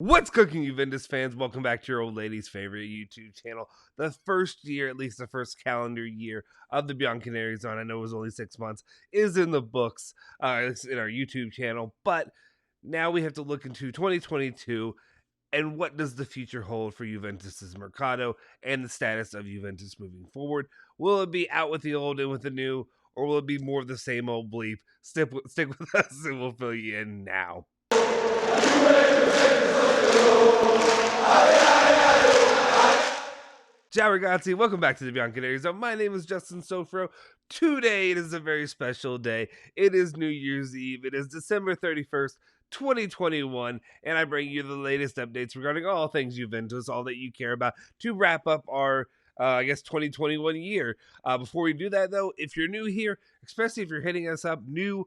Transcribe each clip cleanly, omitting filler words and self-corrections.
What's cooking, Juventus fans? Welcome back to your old lady's favorite YouTube channel. The first year, at least the first calendar year of the Bianconeri zone, I know it was only 6 months, is in the books. It's in our YouTube channel. But now we have to look into 2022 and what does the future hold for Juventus's Mercado and the status of Juventus moving forward. Will it be out with the old and with the new, or will it be more of the same old bleep? Stick with us and we'll fill you in now. Ciao ragazzi, welcome back to the Bianconeri Zone. My name is Justin Sofro. Today it is a very special day. It is New Year's Eve. It is December 31st, 2021, and I bring you the latest updates regarding all things Juventus, all that you care about, to wrap up our 2021 year. Before we do that, though, if you're new here, especially if you're hitting us up new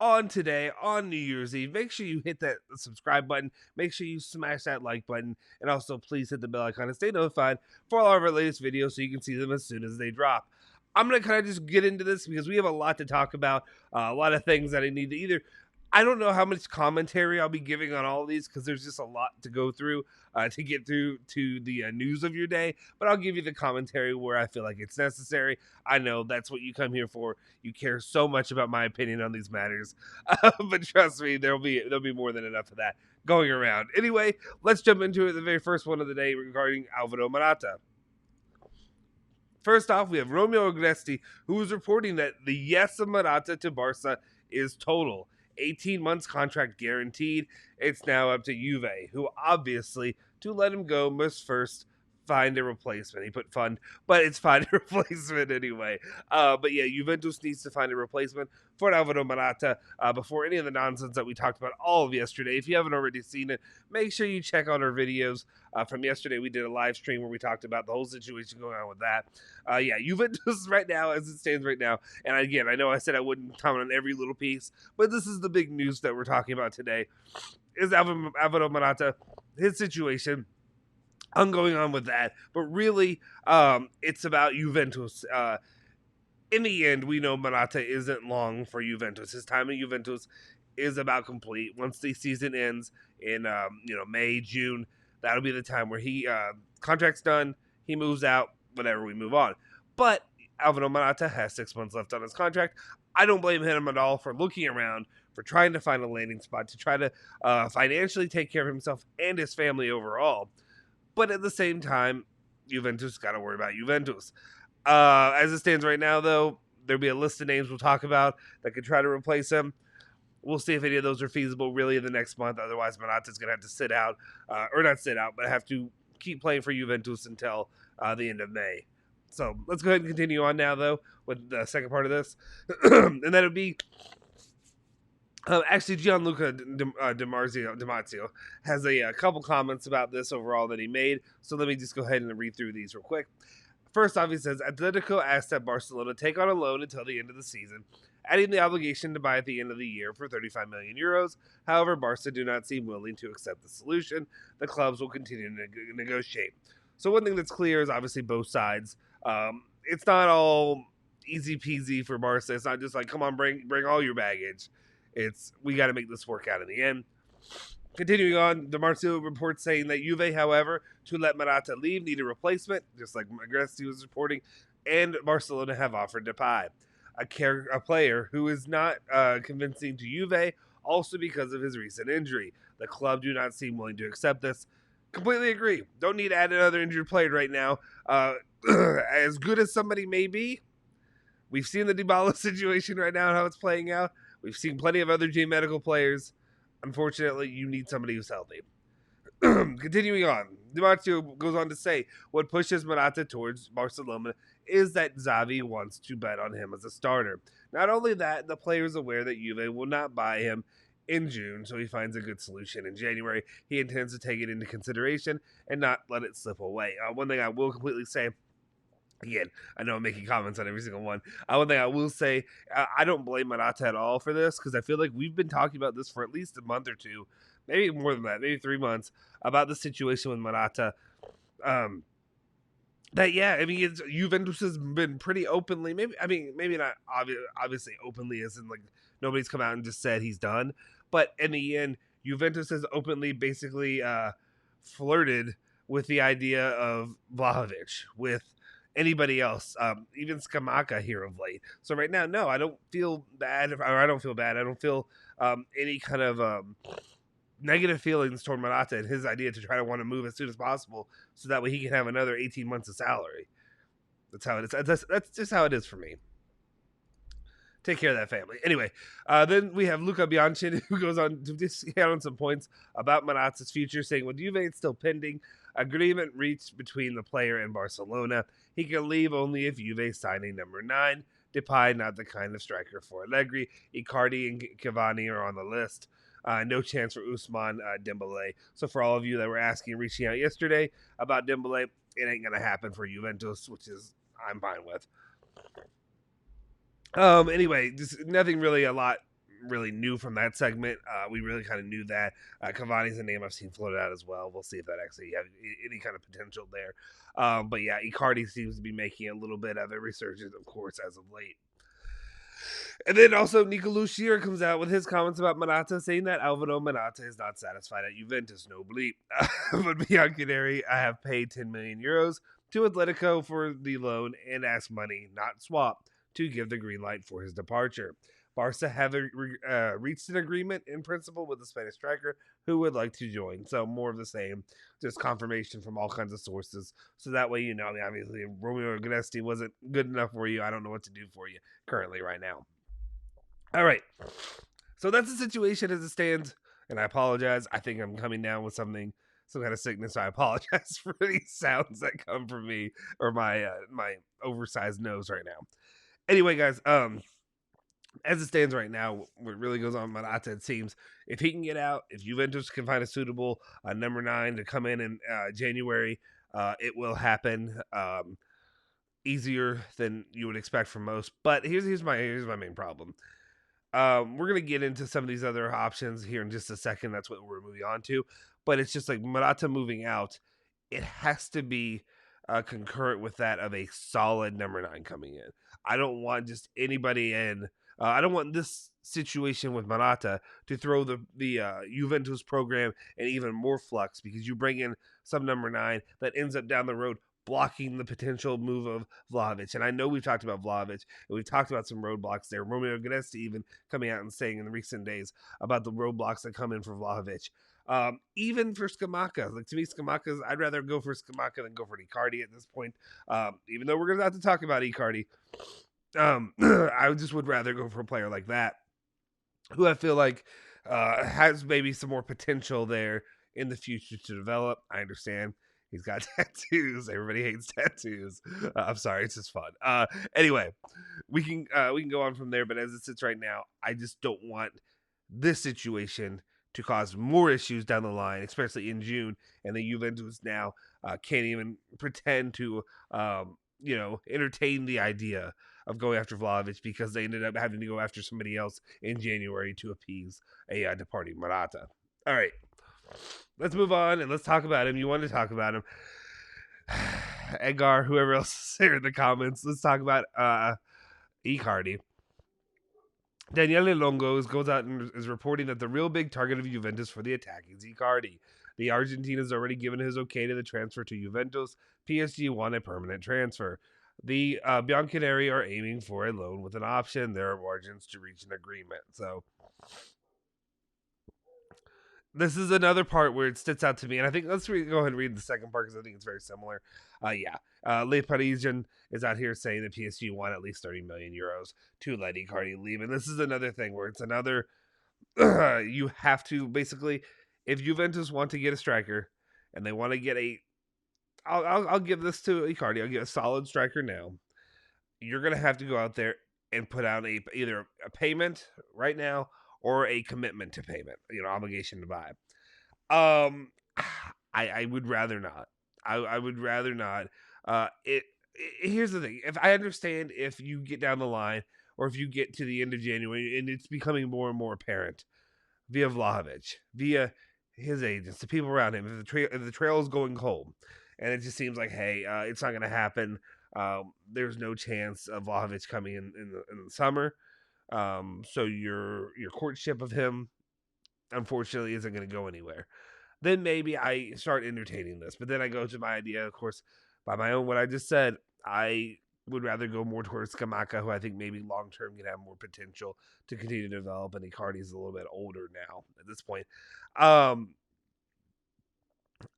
on today, on New Year's Eve, make sure you hit that subscribe button, make sure you smash that like button, and also please hit the bell icon and stay notified for all of our latest videos so you can see them as soon as they drop. I'm going to kind of just get into this because we have a lot to talk about, a lot of things that I need to either... I don't know how much commentary I'll be giving on all of these because there's just a lot to go through to get through to the news of your day. But I'll give you the commentary where I feel like it's necessary. I know that's what you come here for. You care so much about my opinion on these matters, but trust me, there'll be more than enough of that going around. Anyway, let's jump into it. The very first one of the day regarding Alvaro Morata. First off, we have Romeo Agresti, who is reporting that the yes of Morata to Barca is total. 18 months contract guaranteed. It's now up to Juve, who obviously, to let him go, must first find a replacement. He put fund, but it's find a replacement anyway. But yeah, Juventus needs to find a replacement for Alvaro Morata before any of the nonsense that we talked about all of yesterday. If you haven't already seen it, make sure you check out our videos from yesterday. We did a live stream where we talked about the whole situation going on with that. Yeah, Juventus right now, as it stands right now, and again, I know I said I wouldn't comment on every little piece, but this is the big news that we're talking about today, is Alvaro Morata, his situation. I'm going on with that, but really, it's about Juventus. In the end, we know Morata isn't long for Juventus. His time at Juventus is about complete. Once the season ends in May, June, that'll be the time where he contract's done. He moves out. Whatever, we move on. But Alvaro Morata has 6 months left on his contract. I don't blame him at all for looking around, for trying to find a landing spot to try to financially take care of himself and his family overall. But at the same time, Juventus got to worry about Juventus. As it stands right now, though, there'll be a list of names we'll talk about that could try to replace him. We'll see if any of those are feasible really in the next month. Otherwise, Morata's going to have to sit out, or not sit out, but have to keep playing for Juventus until the end of May. So let's go ahead and continue on now, though, with the second part of this. And that would be... actually, Gianluca Di Marzio has a couple comments about this overall that he made. So let me just go ahead and read through these real quick. First off, he says, Atletico asked that Barcelona take on a loan until the end of the season, adding the obligation to buy at the end of the year for 35 million euros. However, Barca do not seem willing to accept the solution. The clubs will continue to negotiate. So one thing that's clear is obviously both sides. It's not all easy peasy for Barca. It's not just like, come on, bring all your baggage. We got to make this work out in the end. Continuing on, Di Marzio reports saying that Juve, however, to let Morata leave, need a replacement, just like Agresti was reporting, and Barcelona have offered Depay, a player who is not convincing to Juve, also because of his recent injury. The club do not seem willing to accept this. Completely agree. Don't need to add another injured player right now. As good as somebody may be, we've seen the Dybala situation right now and how it's playing out. We've seen plenty of other J-Medical players. Unfortunately, you need somebody who's healthy. Continuing on, Di Marzio goes on to say what pushes Morata towards Barcelona is that Xavi wants to bet on him as a starter. Not only that, the player is aware that Juve will not buy him in June, so he finds a good solution in January. He intends to take it into consideration and not let it slip away. One thing I will completely say, again, I know I'm making comments on every single one. One thing I will say, I don't blame Morata at all for this, because I feel like we've been talking about this for at least a month or two, maybe more than that, maybe 3 months, about the situation with Morata. Juventus has been pretty openly, maybe not obviously openly as in like nobody's come out and just said he's done, but in the end, Juventus has openly basically flirted with the idea of Vlahovic, with anybody else, even Scamacca here of late. So right now, no, I don't feel bad, or I don't feel bad. I don't feel any kind of negative feelings toward Morata and his idea to try to want to move as soon as possible, so that way he can have another 18 months of salary. That's how it is. That's just how it is for me. Take care of that family. Anyway, then we have Luca Bianchi, who goes on to discount on some points about Morata's future, saying, with Juve, it's still pending. Agreement reached between the player and Barcelona. He can leave only if Juve signing number 9. Depay, not the kind of striker for Allegri. Icardi and Cavani are on the list. No chance for Ousmane Dembele. So for all of you that were asking, reaching out yesterday about Dembele, it ain't going to happen for Juventus, which is I'm fine with. Anyway, just nothing really a lot really new from that segment. We really kind of knew that. Cavani's a name I've seen floated out as well. We'll see if that actually has any kind of potential there. But yeah, Icardi seems to be making a little bit of a resurgence, of course, as of late. And then also Nico Lucier comes out with his comments about Morata, saying that Alvaro Morata is not satisfied at Juventus, no bleep. But Bianconeri, I have paid 10 million euros to Atletico for the loan and asked money, not swap, to give the green light for his departure. Barca have reached an agreement in principle with the Spanish striker who would like to join. So more of the same, just confirmation from all kinds of sources. So that way, I mean, obviously, if Romeo Gnesti wasn't good enough for you, I don't know what to do for you currently right now. All right. So that's the situation as it stands. And I apologize. I think I'm coming down with some kind of sickness. So I apologize for these sounds that come from me or my oversized nose right now. Anyway, guys, as it stands right now, what really goes on with Morata, it seems, if he can get out, if Juventus can find a suitable number 9 to come in January, it will happen easier than you would expect from most. But here's my main problem. We're gonna get into some of these other options here in just a second. That's what we're moving on to. But it's just like Morata moving out, it has to be concurrent with that of a solid number 9 coming in. I don't want just anybody in. I don't want this situation with Morata to throw the Juventus program in even more flux, because you bring in some number 9 that ends up down the road blocking the potential move of Vlahovic. And I know we've talked about Vlahovic, and we've talked about some roadblocks there. Romeo Gnesti even coming out and saying in the recent days about the roadblocks that come in for Vlahovic. Even for Scamacca, like to me, Scamacca, I'd rather go for Scamacca than go for Icardi at this point. Even though we're going to have to talk about Icardi, I just would rather go for a player like that, who I feel like has maybe some more potential there in the future to develop. I understand he's got tattoos. Everybody hates tattoos. I'm sorry, it's just fun. Anyway, we can go on from there. But as it sits right now, I just don't want this situation to cause more issues down the line, especially in June. And the Juventus now can't even pretend to, entertain the idea of going after Vlahovic, because they ended up having to go after somebody else in January to appease a departing Morata. All right, let's move on and let's talk about him. You wanted to talk about him. Edgar, whoever else is there in the comments, let's talk about Icardi. Daniele Longo goes out and is reporting that the real big target of Juventus for the attack is Icardi. The Argentine has already given his okay to the transfer to Juventus. PSG want a permanent transfer. The Bianconeri are aiming for a loan with an option. There are margins to reach an agreement. So this is another part where it sticks out to me. And I think let's go ahead and read the second part, because I think it's very similar. Le Parisien is out here saying that PSG want at least 30 million euros to let Icardi leave. And this is another thing where it's another, you have to basically, if Juventus want to get a striker and they want to get I'll give this to Icardi. I'll get a solid striker now. You're going to have to go out there and put out either a payment right now or a commitment to payment, obligation to buy. I would rather not. I would rather not. Here's the thing. If I understand, if you get down the line or if you get to the end of January and it's becoming more and more apparent via Vlahovic, via his agents, the people around him, if the trail is going cold, and it just seems like, hey, it's not going to happen. There's no chance of Vlahovic coming in the summer. So your courtship of him unfortunately isn't going to go anywhere. Then maybe I start entertaining this. But then I go to my idea, of course, by my own, what I just said. I would rather go more towards Skamaka, who I think maybe long term can have more potential to continue to develop. And Icardi is a little bit older now at this point.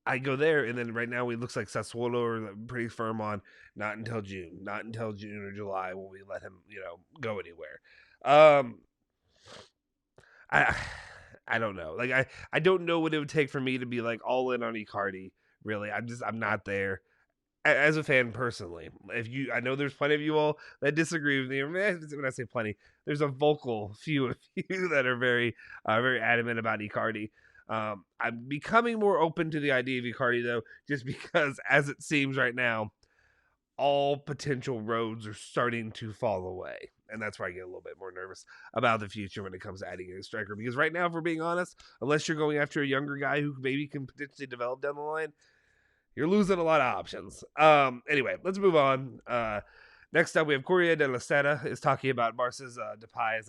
I go there, and then right now it looks like Sassuolo are pretty firm on not until June. Not until June or July will we let him, go anywhere. I I don't know. Like I don't know what it would take for me to be like all in on Icardi. Really, I'm not there as a fan personally. I know there's plenty of you all that disagree with me. When I say plenty, there's a vocal few of you that are very adamant about Icardi. I'm becoming more open to the idea of Icardi though, just because as it seems right now, all potential roads are starting to fall away. And that's where I get a little bit more nervous about the future when it comes to adding a striker. Because right now, if we're being honest, unless you're going after a younger guy who maybe can potentially develop down the line, you're losing a lot of options. Anyway, let's move on. Next up, we have Corriere della Sera is talking about Barca's Depay is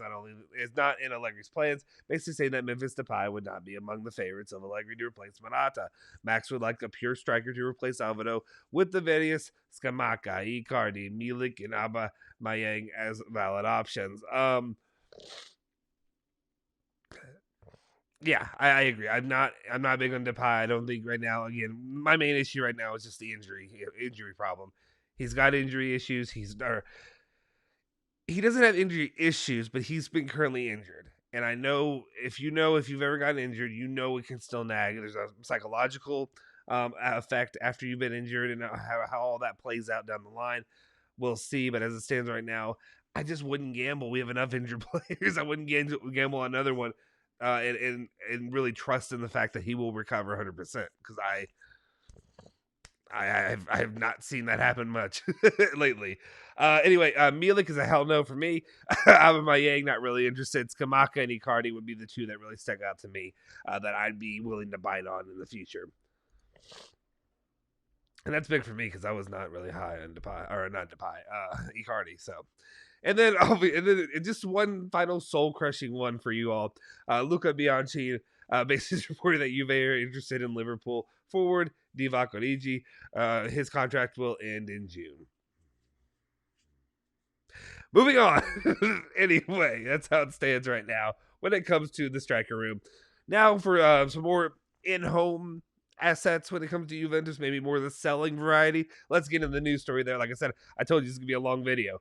not in Allegri's plans, basically saying that Memphis Depay would not be among the favorites of Allegri to replace Morata. Max would like a pure striker to replace Alvaro with the various Scamacca, Icardi, Milik, and Abba Mayang as valid options. Yeah, I agree. I'm not big on Depay. I don't think right now. Again, my main issue right now is just the injury problem. He's got injury issues. He doesn't have injury issues, but he's been currently injured. And I know if you've ever gotten injured, it can still nag. There's a psychological effect after you've been injured, and how all that plays out down the line. We'll see. But as it stands right now, I just wouldn't gamble. We have enough injured players. I wouldn't gamble on another one. And really trust in the fact that he will recover 100%, because I have not seen that happen much lately. Anyway, Milik is a hell no for me. Aubameyang, not really interested. Scamacca and Icardi would be the two that really stuck out to me that I'd be willing to bite on in the future. And that's big for me because I was not really high on Icardi. So. And then just one final soul-crushing one for you all. Luca Bianchi basically reported that Juve are interested in Liverpool forward Divock Origi. His contract will end in June. Moving on. Anyway, that's how it stands right now when it comes to the striker room. Now for some more in-home assets when it comes to Juventus, maybe more of the selling variety. Let's get into the news story there. Like I said, I told you this is going to be a long video.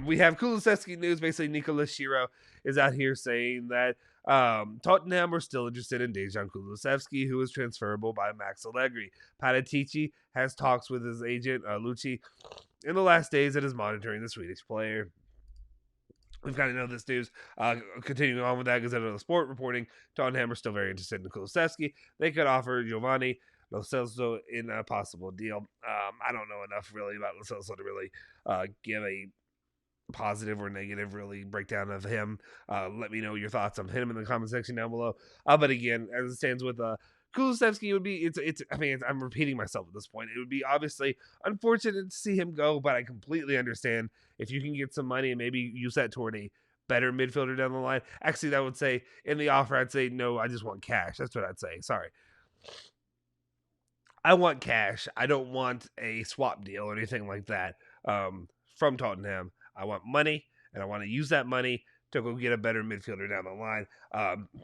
We have Kulusevski news. Basically, Nicolas Shiro is out here saying that Tottenham are still interested in Dejan Kulusevski, who is transferable by Max Allegri. Paratici has talks with his agent, Lucci, in the last days that is monitoring the Swedish player. We've kind of known this news. Continuing on with that, Gazzetta dello Sport reporting Tottenham are still very interested in Kulusevski. They could offer Giovanni Lo Celso in a possible deal. I don't know enough really about Lo Celso to really give a positive or negative really breakdown of him. Let me know your thoughts on him in the comment section down below. But again, as it stands with Kulusevski, it would be I'm repeating myself at this point. It would be obviously unfortunate to see him go, but I completely understand if you can get some money and maybe use that toward a better midfielder down the line. Actually, that would say in the offer, I'd say no, I just want cash. That's what I'd say. Sorry. I want cash. I don't want a swap deal or anything like that from Tottenham. I want money, and I want to use that money to go get a better midfielder down the line.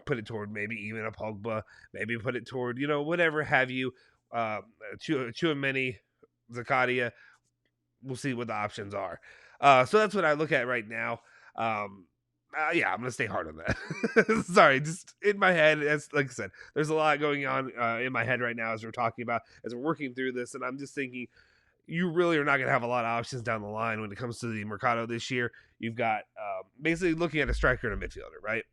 Put it toward maybe even a Pogba. Maybe put it toward, whatever have you. Tchouaméni, Zakaria. We'll see what the options are. So that's what I look at right now. Yeah, I'm going to stay hard on that. Sorry, just in my head, like I said, there's a lot going on in my head right now as we're working through this, and I'm just thinking, you really are not going to have a lot of options down the line when it comes to the Mercado this year. You've got basically looking at a striker and a midfielder, right?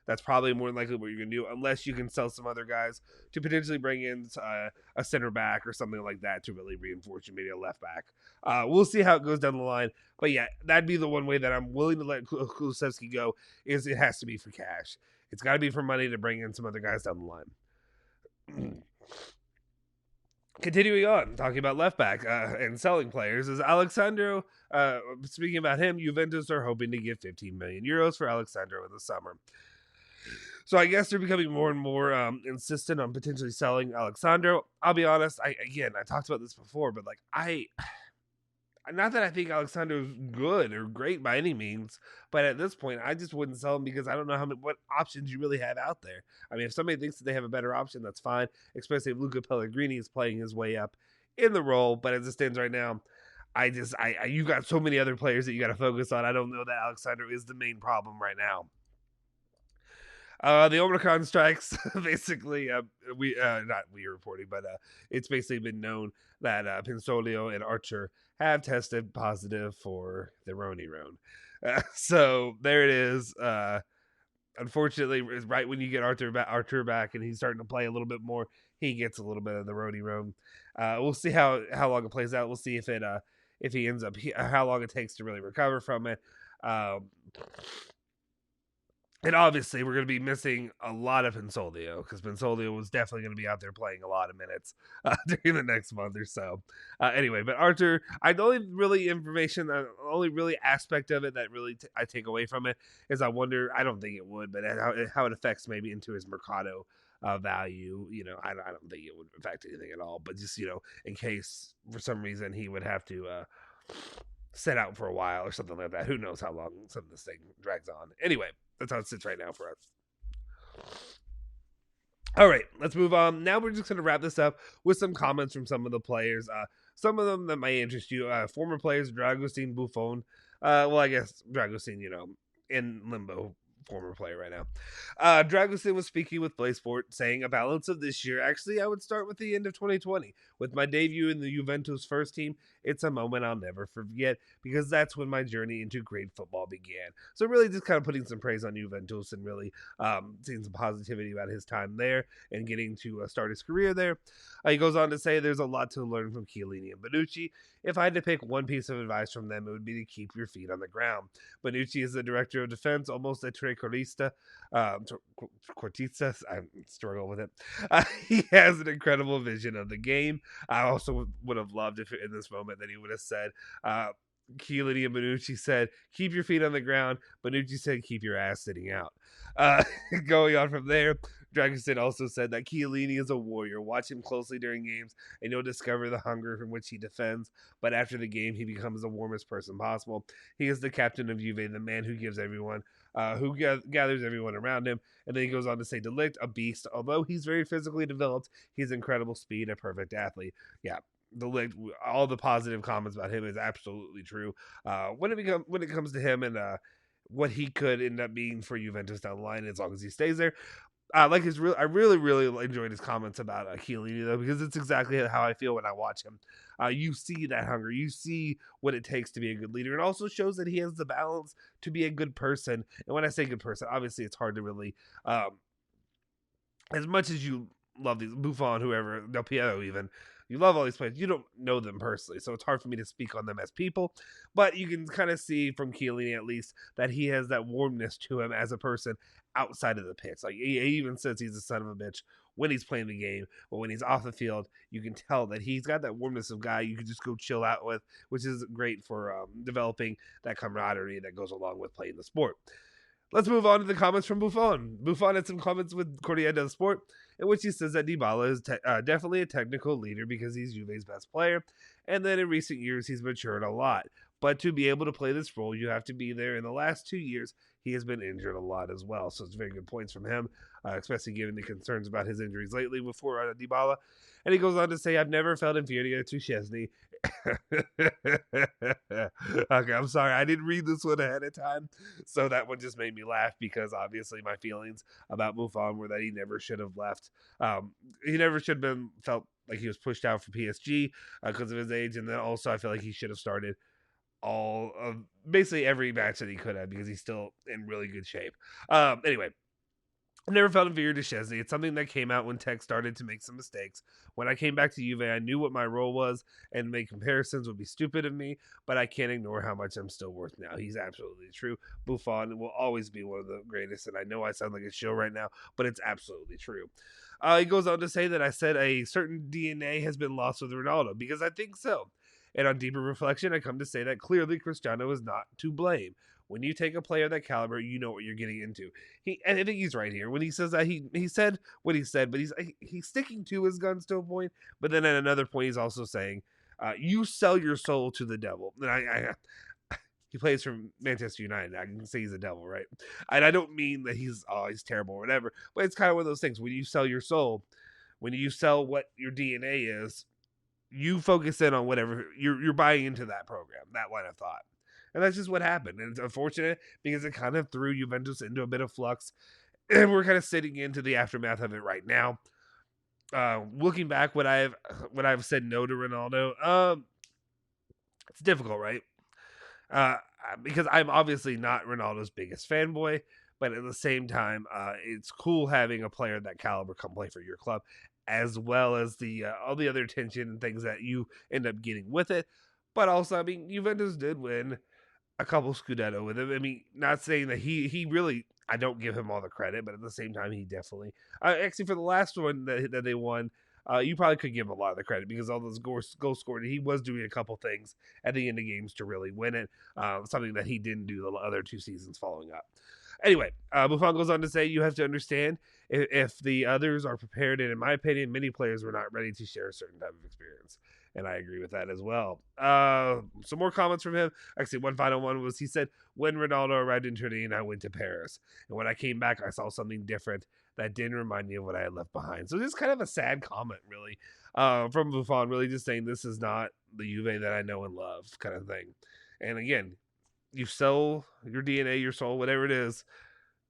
That's probably more than likely what you're going to do, unless you can sell some other guys to potentially bring in a center back or something like that to really reinforce you, maybe a left back. We'll see how it goes down the line. But yeah, that'd be the one way that I'm willing to let Kulusevski go, is it has to be for cash. It's got to be for money to bring in some other guys down the line. Continuing on, talking about left back and selling players, is Alex Sandro. Speaking about him, Juventus are hoping to get 15 million euros for Alex Sandro in the summer. So I guess they're becoming more and more insistent on potentially selling Alex Sandro. I'll be honest. I talked about this before, but like not that I think Alexandro's good or great by any means, but at this point, I just wouldn't sell him because I don't know what options you really have out there. I mean, if somebody thinks that they have a better option, that's fine. Especially if Luca Pellegrini is playing his way up in the role. But as it stands right now, you got so many other players that you got to focus on. I don't know that Alexandro is the main problem right now. The Omicron strikes, basically, not we reporting, but it's basically been known that Pinsolio and Archer have tested positive for the Roni. So there it is. Unfortunately, right when you get Archer back and he's starting to play a little bit more, he gets a little bit of the Roni. We'll see how long it plays out. We'll see if he ends up how long it takes to really recover from it. And obviously, we're going to be missing a lot of Pinsolio because Pinsolio was definitely going to be out there playing a lot of minutes during the next month or so. Anyway, but Archer, the only really information, the only really aspect of it that really I take away from it is I wonder, I don't think it would, but how it affects maybe into his Mercado value. I don't think it would affect anything at all, but just, in case for some reason he would have to sit out for a while or something like that. Who knows how long some of this thing drags on. Anyway, that's how it sits right now for us. All right, let's move on. Now we're just going to wrap this up with some comments from some of the players. Some of them that might interest you. Former players, Dragusin, Buffon. I guess Dragusin, in limbo. Former player right now. Dragusin was speaking with PlaySport, saying a balance of this year. Actually, I would start with the end of 2020. With my debut in the Juventus first team, it's a moment I'll never forget because that's when my journey into great football began. So really just kind of putting some praise on Juventus and really seeing some positivity about his time there and getting to start his career there. He goes on to say there's a lot to learn from Chiellini and Bonucci. If I had to pick one piece of advice from them, it would be to keep your feet on the ground. Bonucci is the director of defense, almost a trequartista. Cortistas, I struggle with it. He has an incredible vision of the game. I also would have loved if in this moment that he would have said, Chiellini and Bonucci said, keep your feet on the ground. Bonucci said, keep your ass sitting out. Going on from there, Dragusin also said that Chiellini is a warrior. Watch him closely during games, and you'll discover the hunger from which he defends. But after the game, he becomes the warmest person possible. He is the captain of Juve, the man who gives everyone, who gathers everyone around him. And then he goes on to say, De Ligt, a beast. Although he's very physically developed, he has incredible speed, a perfect athlete. Yeah. All the positive comments about him is absolutely true. When it comes to him and what he could end up being for Juventus down the line, as long as he stays there. I really enjoyed his comments about Chiellini though, because it's exactly how I feel when I watch him. You see that hunger, you see what it takes to be a good leader. It also shows that he has the balance to be a good person. And when I say good person, obviously it's hard to really, as much as you love these Buffon, whoever, Del Piero even. You love all these players. You don't know them personally, so it's hard for me to speak on them as people. But you can kind of see from Chiellini, at least, that he has that warmness to him as a person outside of the pitch. Like, he even says he's a son of a bitch when he's playing the game. But when he's off the field, you can tell that he's got that warmness of guy you can just go chill out with, which is great for developing that camaraderie that goes along with playing the sport. Let's move on to the comments from Buffon. Buffon had some comments with Corriere dello Sport, in which he says that Dybala is definitely a technical leader because he's Juve's best player, and then in recent years he's matured a lot. But to be able to play this role, you have to be there. In the last 2 years, he has been injured a lot as well, so it's very good points from him, especially given the concerns about his injuries lately before Dybala. And he goes on to say, I've never felt inferior to Szczesny. Okay, I'm sorry. I didn't read this one ahead of time, so that one just made me laugh because obviously my feelings about Buffon were that he never should have left. He never should have been felt like he was pushed out for PSG because of his age, and then also I feel like he should have started all of basically every match that he could have because he's still in really good shape. Anyway. I've never felt inferior to Szczesny. It's something that came out when Tech started to make some mistakes. When I came back to Juve, I knew what my role was, and make comparisons would be stupid of me, but I can't ignore how much I'm still worth now. He's absolutely true. Buffon will always be one of the greatest, and I know I sound like a shill right now, but it's absolutely true. He goes on to say that I said a certain DNA has been lost with Ronaldo, because I think so. And on deeper reflection, I come to say that clearly Cristiano is not to blame. When you take a player of that caliber, you know what you're getting into. And I think he's right here when he says that he said what he said, but he's sticking to his guns to a point. But then at another point, he's also saying, "You sell your soul to the devil." And he plays for Manchester United. I can say he's a devil, right? And I don't mean that he's terrible or whatever, but it's kind of one of those things when you sell your soul, when you sell what your DNA is, you focus in on whatever you're buying into that program, that line of thought. And that's just what happened. And it's unfortunate because it kind of threw Juventus into a bit of flux. And we're kind of sitting into the aftermath of it right now. Looking back, would I've said no to Ronaldo? It's difficult, right? Because I'm obviously not Ronaldo's biggest fanboy, but at the same time, it's cool having a player that caliber come play for your club, as well as the all the other attention and things that you end up getting with it. But also, I mean, Juventus did win a couple Scudetto with him. I mean, not saying that he really. I don't give him all the credit, but at the same time, he definitely actually for the last one that they won. You probably could give him a lot of the credit because all those goals scored. He was doing a couple things at the end of games to really win it, something that he didn't do the other 2 seasons following up. Anyway, Buffon goes on to say, you have to understand if the others are prepared, and in my opinion, many players were not ready to share a certain type of experience. And I agree with that as well. Some more comments from him. Actually, one final one was he said, when Ronaldo arrived in Trinity, I went to Paris. And when I came back, I saw something different that didn't remind me of what I had left behind. So this is kind of a sad comment, really, from Buffon, really just saying this is not the Juve that I know and love kind of thing. And again, you sell your DNA, your soul, whatever it is,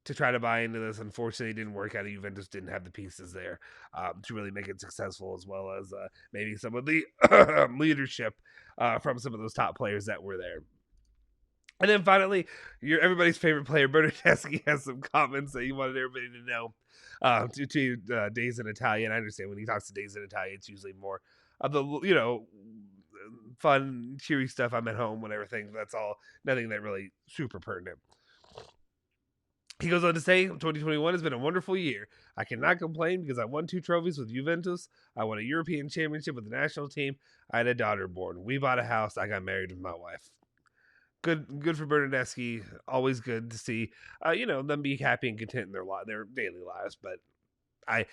to try to buy into this. Unfortunately, it didn't work out. Juventus didn't have the pieces there to really make it successful, as well as maybe some of the leadership from some of those top players that were there. And then finally, everybody's favorite player, Bernardeschi, has some comments that he wanted everybody to know. To Days in Italian, I understand when he talks to Days in Italian, it's usually more of the fun, cheery stuff. I'm at home when everything. That's all. Nothing that really super pertinent. He goes on to say, 2021 has been a wonderful year. I cannot complain because I won 2 trophies with Juventus. I won a European championship with the national team. I had a daughter born. We bought a house. I got married with my wife. Good for Bernardeschi. Always good to see, them be happy and content in their daily lives. But I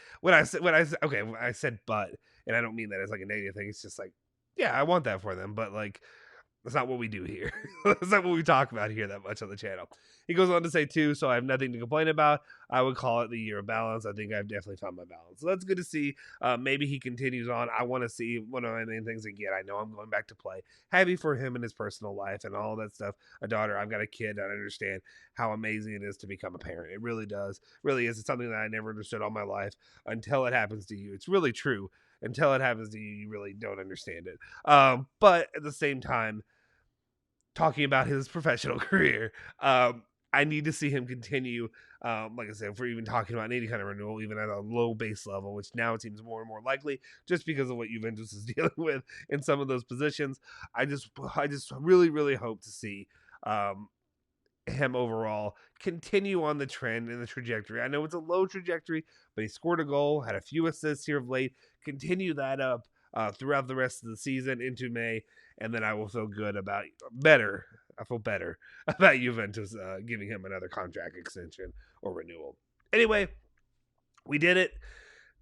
said but, and I don't mean that as like a negative thing. It's just like, yeah, I want that for them, but like, that's not what we do here. That's not what we talk about here that much on the channel. He goes on to say, too, so I have nothing to complain about. I would call it the year of balance. I think I've definitely found my balance. So that's good to see. Maybe he continues on. I want to see one of my main things again. I know I'm going back to play. Happy for him and his personal life and all that stuff. A daughter. I've got a kid. I understand how amazing it is to become a parent. It really does. Really is. It's something that I never understood all my life until it happens to you. It's really true. Until it happens to you, you really don't understand it. But at the same time, talking about his professional career, I need to see him continue. Like I said, if we're even talking about any kind of renewal, even at a low base level, which now it seems more and more likely just because of what Juventus is dealing with in some of those positions. I just really, really hope to see him overall continue on the trend and the trajectory. I know it's a low trajectory, but he scored a goal, had a few assists here of late. Continue that up throughout the rest of the season into May, and then I will feel better about Juventus giving him another contract extension or renewal. Anyway, we did it.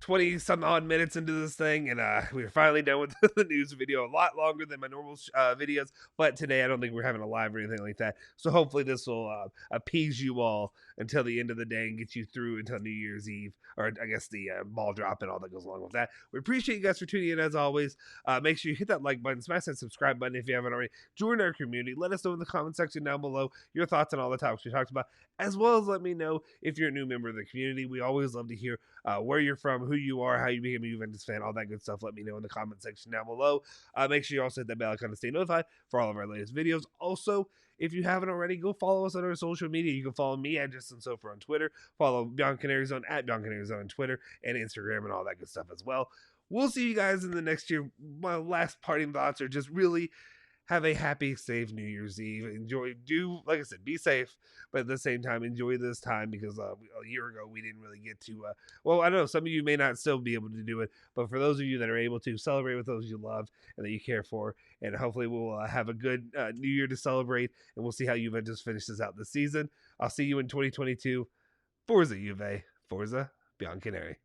20 some odd minutes into this thing, and we're finally done with the news video. A lot longer than my normal videos, but today I don't think we're having a live or anything like that, so hopefully this will appease you all until the end of the day and get you through until New Year's Eve, or I guess the ball drop and all that goes along with that. We appreciate you guys for tuning in as always. Make sure you hit that like button, smash that subscribe button if you haven't already. Join our community. Let us know in the comment section down below your thoughts on all the topics we talked about, as well as let me know if you're a new member of the community. We always love to hear where you're from, who you are, how you became a Juventus fan, all that good stuff. Let me know in the comment section down below. Make sure you also hit that bell icon to stay notified for all of our latest videos. Also, if you haven't already, go follow us on our social media. You can follow me at Justin Sofer on Twitter. Follow Bianconerizone at Bianconerizone on Twitter and Instagram and all that good stuff as well. We'll see you guys in the next year. My last parting thoughts are just really have a happy, safe New Year's Eve. Like I said, be safe, but at the same time, enjoy this time because a year ago we didn't really get to. Well, I don't know. Some of you may not still be able to do it, but for those of you that are able to, celebrate with those you love and that you care for, and hopefully we'll have a good New Year to celebrate, and we'll see how Juventus finishes out this season. I'll see you in 2022. Forza Juve, Forza Bianconeri.